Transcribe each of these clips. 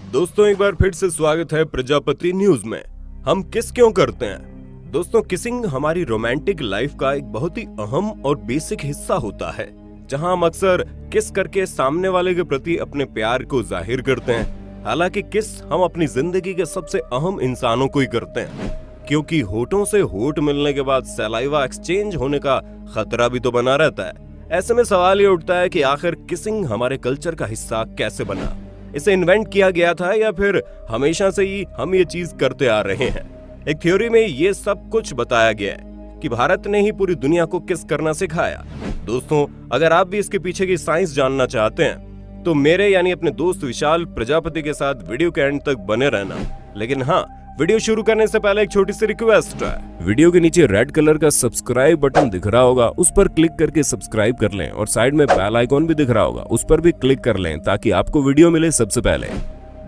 दोस्तों एक बार फिर से स्वागत है प्रजापति न्यूज में। हम किस क्यों करते हैं? दोस्तों किसिंग हमारी रोमांटिक लाइफ का एक बहुत ही अहम और बेसिक हिस्सा होता है, जहां हम अक्सर किस करके सामने वाले के प्रति अपने प्यार को जाहिर करते हैं। हालांकि किस हम अपनी जिंदगी के सबसे अहम इंसानों को ही करते हैं, क्योंकि होठों से होठ मिलने के बाद सलाइवा एक्सचेंज होने का खतरा भी तो बना रहता है। ऐसे में सवाल ये उठता है कि आखिर किसिंग हमारे कल्चर का हिस्सा कैसे बना? इसे इन्वेंट किया गया था या फिर हमेशा से ही हम ये चीज करते आ रहे हैं? एक थ्योरी में ये सब कुछ बताया गया है कि भारत ने ही पूरी दुनिया को किस करना सिखाया। दोस्तों अगर आप भी इसके पीछे की साइंस जानना चाहते हैं तो मेरे यानी अपने दोस्त विशाल प्रजापति के साथ वीडियो के एंड तक बने रहना। लेकिन हाँ, वीडियो शुरू करने से पहले एक छोटी सी रिक्वेस्ट है। वीडियो के नीचे रेड कलर का सब्सक्राइब बटन दिख रहा होगा, उस पर क्लिक करके सब्सक्राइब कर लें और साइड में बेल आइकॉन भी दिख रहा होगा, उस पर भी क्लिक कर लें ताकि आपको वीडियो मिले सबसे पहले।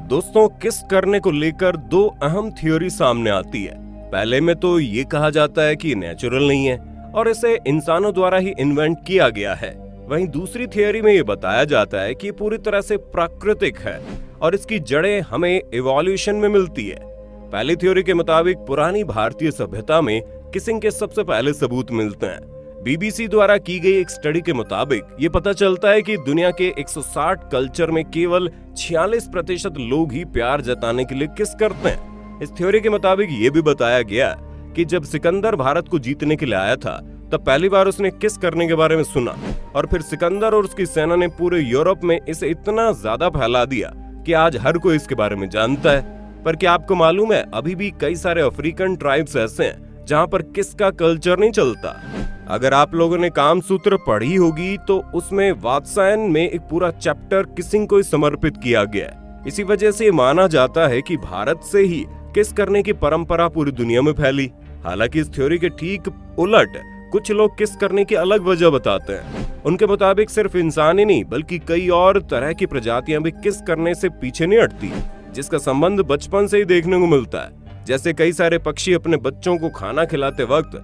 दोस्तों किस करने को लेकर दो अहम थ्योरी सामने आती है। पहले में तो ये कहा जाता है कि नेचुरल नहीं है और इसे इंसानों द्वारा ही इन्वेंट किया गया है। वहीं दूसरी थ्योरी में ये बताया जाता है कि पूरी तरह से प्राकृतिक है और इसकी जड़ें हमें इवोल्यूशन में मिलती है। पहली थ्योरी के मुताबिक पुरानी भारतीय सभ्यता में किसिंग के सबसे पहले सबूत मिलते हैं। बीबीसी द्वारा की गई एक स्टडी के मुताबिक ये पता चलता है कि दुनिया के 160 कल्चर में केवल 46% लोग ही प्यार जताने के लिए किस करते हैं। इस थ्योरी के मुताबिक ये भी बताया गया कि जब सिकंदर भारत को जीतने के लिए आया था तब पहली बार उसने किस करने के बारे में सुना और फिर सिकंदर और उसकी सेना ने पूरे यूरोप में इसे इतना ज्यादा फैला दिया कि आज हर कोई इसके बारे में जानता है। पर क्या आपको मालूम है अभी भी कई सारे अफ्रीकन ट्राइब्स ऐसे हैं जहां पर किस का कल्चर नहीं चलता। अगर आप लोगों ने कामसूत्र पढ़ी होगी तो उसमें वात्सायन में एक पूरा चैप्टर किसिंग को समर्पित किया गया है। इसी वजह से माना जाता है कि भारत से ही किस करने की परंपरा पूरी दुनिया में फैली। हालांकि इस थ्योरी के ठीक उलट कुछ लोग किस करने की अलग वजह बताते हैं। उनके मुताबिक सिर्फ इंसान ही नहीं बल्कि कई और तरह की प्रजातियां भी किस करने से पीछे नहीं हटती, जिसका संबंध बचपन से ही देखने को मिलता है। जैसे कई सारे पक्षी अपने बच्चों को खाना खिलाते वक्त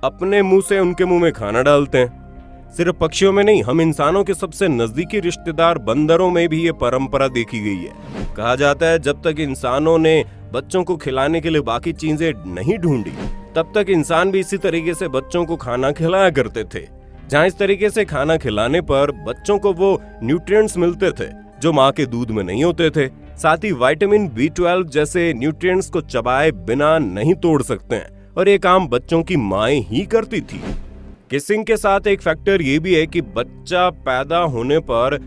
अपने मुंह से उनके मुंह में खाना डालते हैं। सिर्फ पक्षियों में नहीं, हम इंसानों के सबसे नजदीकी रिश्तेदार बंदरों में भी ये परंपरा देखी गई है। कहा जाता है जब तक इंसानों ने बच्चों को खिलाने के लिए बाकी चीजें नहीं ढूंढी तब तक इंसान भी इसी तरीके से बच्चों को खाना खिलाया करते थे। जहाँ इस तरीके से खाना खिलाने पर बच्चों को वो न्यूट्रिएंट्स मिलते थे जो माँ के दूध में नहीं होते थे। साथ ही विटामिन B12 जैसे न्यूट्रिएंट्स को चबाए बिना नहीं तोड़ सकते हैं और ये काम बच्चों की माएं ही करती थी। किसिंग के साथ एक फैक्टर ये भी है कि बच्चा पैदा होने पर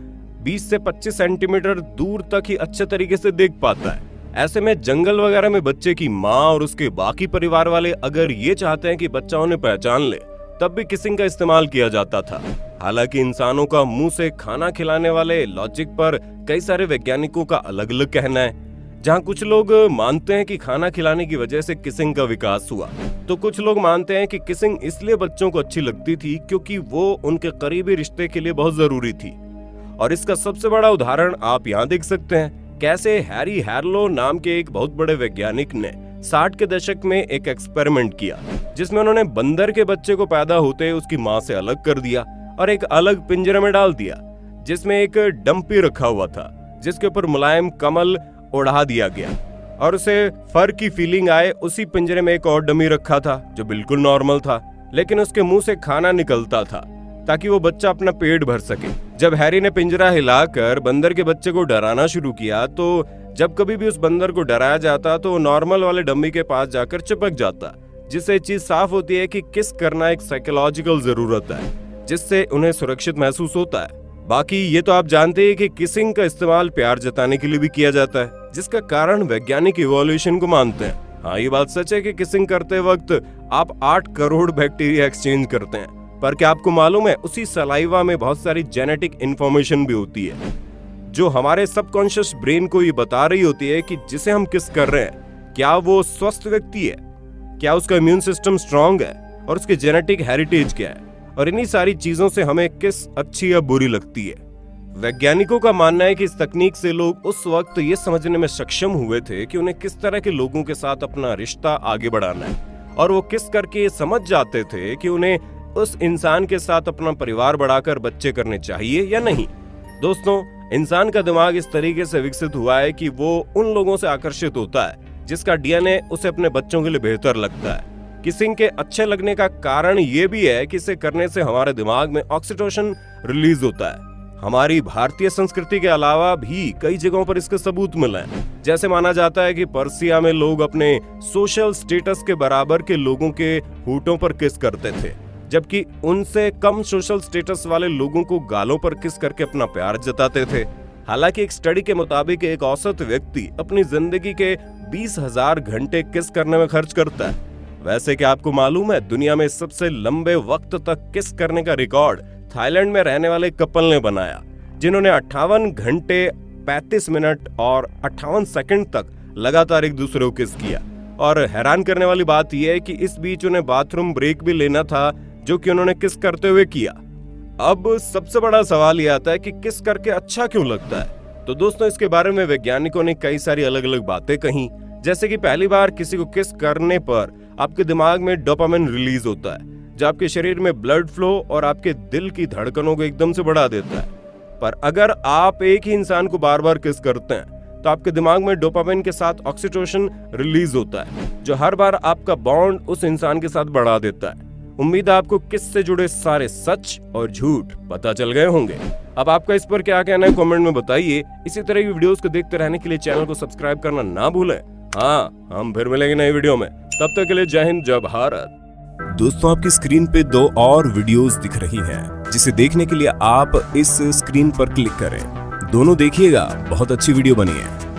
20 से 25 सेंटीमीटर दूर तक ही अच्छे तरीके से देख पाता है। ऐसे में जंगल वगैरह में बच्चे की माँ और उसके बाकी परिवार वाले अगर ये चाहते हैं कि बच्चा उन्हें पहचान ले तब भी किसिंग का इस्तेमाल किया जाता था। हालांकि इंसानों का मुंह से खाना खिलाने वाले लॉजिक पर कई सारे वैज्ञानिकों का अलग अलग कहना है। जहां कुछ लोग मानते हैं कि खाना खिलाने की वजह से किसिंग का विकास हुआ, तो कुछ लोग मानते हैं कि किसिंग इसलिए बच्चों को अच्छी लगती थी क्योंकि वो उनके करीबी रिश्ते के लिए बहुत जरूरी थी। और इसका सबसे बड़ा उदाहरण आप यहाँ देख सकते हैं कैसे हैरी हैरलो नाम के एक बहुत बड़े वैज्ञानिक ने 60 के दशक में एक एक्सपेरिमेंट किया जिसमें उन्होंने बंदर के बच्चे को पैदा होते उसकी माँ से अलग कर दिया और एक अलग पिंजरे में डाल दिया जिसमें एक डंपी रखा हुआ था जिसके ऊपर मुलायम कमल ओढ़ा दिया गया और उसे फर की फीलिंग आए। उसी पिंजरे में एक और डमी रखा था जो बिल्कुल नॉर्मल था, लेकिन उसके मुंह से खाना निकलता था ताकि वो बच्चा अपना पेट भर सके। जब हैरी ने पिंजरा हिलाकर बंदर के बच्चे को डराना शुरू किया तो जब कभी भी उस बंदर को डराया जाता तो नॉर्मल वाले डम्मी के पास जाकर चिपक जाता, जिससे चीज साफ होती है कि किस करना एक साइकोलॉजिकल जरूरत है जिससे उन्हें सुरक्षित महसूस होता है। बाकी ये तो आप जानते हैं कि किसिंग का इस्तेमाल प्यार जताने के लिए भी किया जाता है, जिसका कारण वैज्ञानिक इवोल्यूशन को मानते हैं। हाँ, ये बात सच है कि किसिंग करते वक्त आप 8 करोड़ बैक्टीरिया एक्सचेंज करते हैं, पर क्या आपको मालूम है उसी सलाइवा में बहुत सारी जेनेटिक इंफॉर्मेशन भी होती है जो हमारे सबकॉन्शियस ब्रेन को ये बता रही होती है कि जिसे हम किस कर रहे हैं क्या वो स्वस्थ व्यक्ति है, क्या उसका इम्यून सिस्टम स्ट्रांग है और उसकी जेनेटिक हेरिटेज क्या है। और इन्हीं सारी चीजों से हमें किस अच्छी या बुरी लगती है। वैज्ञानिकों का मानना है कि इस तकनीक से लोग उस वक्त ये समझने में सक्षम हुए थे कि उन्हें किस तरह के लोगों के साथ अपना रिश्ता आगे बढ़ाना है और वो किस करके समझ जाते थे कि उन्हें उस इंसान के साथ अपना परिवार बढ़ाकर बच्चे करने चाहिए या नहीं। दोस्तों इंसान का दिमाग इस तरीके से विकसित हुआ है कि वो उन लोगों से आकर्षित होता है जिसका डीएनए उसे अपने बच्चों के लिए बेहतर लगता है। किसिंग के अच्छे लगने का कारण ये भी है कि इसे करने से हमारे दिमाग में ऑक्सीटोसिन रिलीज होता है। हमारी भारतीय संस्कृति के अलावा भी कई जगहों पर इसके सबूत मिले हैं। जैसे माना जाता है कि पर्सिया में लोग अपने सोशल स्टेटस के बराबर के लोगों के होठों पर किस करते थे, जबकि उनसे कम सोशल स्टेटस वाले लोगों को गालों पर किस करके अपना प्यार जताते थे। हालांकि एक स्टडी के मुताबिक एक औसत व्यक्ति अपनी जिंदगी के 20,000 घंटे किस करने में खर्च करता है। वैसे क्या आपको मालूम है, दुनिया में सबसे लंबे वक्त तक किस करने का रिकॉर्ड थाईलैंड में रहने वाले कपल ने बनाया, जिन्होंने 58 घंटे 35 मिनट और 58 सेकंड तक लगातार एक दूसरे को किस किया। और हैरान करने वाली बात यह है कि इस बीच उन्हें बाथरूम ब्रेक भी लेना था, जो कि उन्होंने किस करते हुए किया। अब सबसे बड़ा सवाल यह आता है कि किस करके अच्छा क्यों लगता है। तो दोस्तों, इसके बारे में वैज्ञानिकों ने कई सारी अलग अलग बातें कही, जैसे कि पहली बार किसी को किस करने पर आपके दिमाग में डोपामिन रिलीज होता है, जो आपके शरीर में ब्लड फ्लो और आपके दिल की धड़कनों को एकदम से बढ़ा देता है। पर अगर आप एक ही इंसान को बार बार किस करते हैं तो आपके दिमाग में डोपामिन के साथ ऑक्सीटोसिन रिलीज होता है, जो हर बार आपका बॉन्ड उस इंसान के साथ बढ़ा देता है। उम्मीद है आपको किस से जुड़े सारे सच और झूठ पता चल गए होंगे। अब आपका इस पर क्या कहना है कमेंट में बताइए। इसी तरह की वीडियोस को देखते रहने के लिए चैनल को सब्सक्राइब करना ना भूलें। हाँ, हम फिर मिलेंगे नई वीडियो में, तब तक के लिए जय हिंद, जय भारत। दोस्तों, आपकी स्क्रीन पे 2 और वीडियोस दिख रही हैं, जिसे देखने के लिए आप इस स्क्रीन पर क्लिक करें। दोनों देखिएगा, बहुत अच्छी वीडियो बनी है।